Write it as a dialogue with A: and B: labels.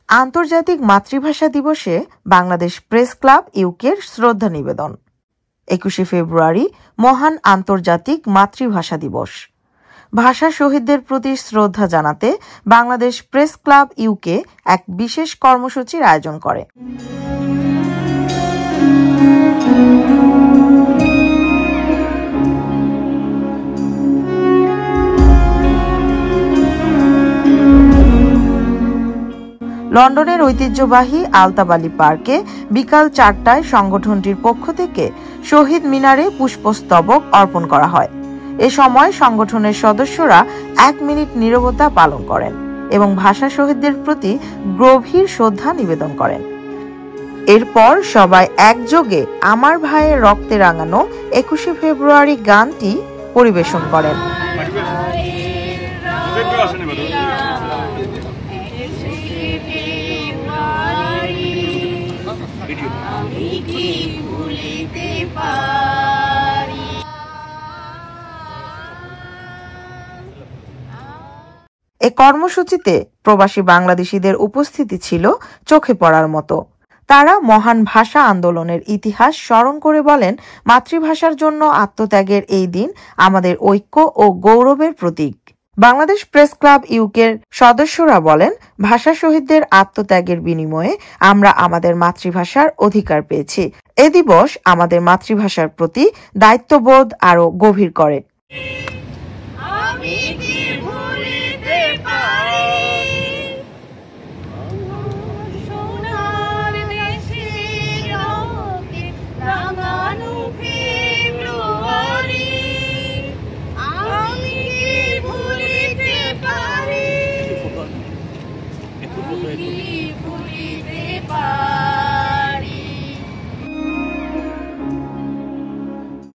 A: আন্তর্জাতিক মাতৃভাষা দিবসে বাংলাদেশ প্রেস ক্লাব ইউকের শ্রদ্ধা নিবেদন। 21শে ফেব্রুয়ারি মহান আন্তর্জাতিক মাতৃভাষা দিবস। ভাষা শহীদদের প্রতি শ্রদ্ধা জানাতে বাংলাদেশ প্রেস ক্লাব ইউকে এক বিশেষ কর্মসূচির আয়োজন করে। লন্ডনের ঐতিহ্যবাহী আলতাবালি পার্কে বিকাল 4টায় সংগঠনটির পক্ষ থেকে শহীদ মিনারে পুষ্পস্তবক অর্পণ করা হয়। এ সময় সংগঠনের সদস্যরা 1 মিনিট নীরবতা পালন করেন এবং ভাষা শহীদদের প্রতি গভীর শ্রদ্ধা নিবেদন করেন। এরপর সবাই একযোগে আমার ভাইয়ের রক্তে রাঙানো 21শে ফেব্রুয়ারি গানটি পরিবেশন করেন। এ কর্মসূচিতে প্রবাসী বাংলাদেশিদের উপস্থিতি ছিল চোখে পড়ার মতো। তারা মহান ভাষা আন্দোলনের ইতিহাস স্মরণ করে বলেন, মাতৃভাষার জন্য আত্মত্যাগের এই দিন আমাদের ঐক্য ও গৌরবের প্রতীক। বাংলাদেশ প্রেস ক্লাব ইউকের সদস্যরা বলেন, ভাষা শহীদদের আত্মত্যাগের বিনিময়ে আমরা আমাদের মাতৃভাষার অধিকার পেয়েছি। এ দিবস আমাদের মাতৃভাষার প্রতি দায়িত্ববোধ আরও গভীর করে।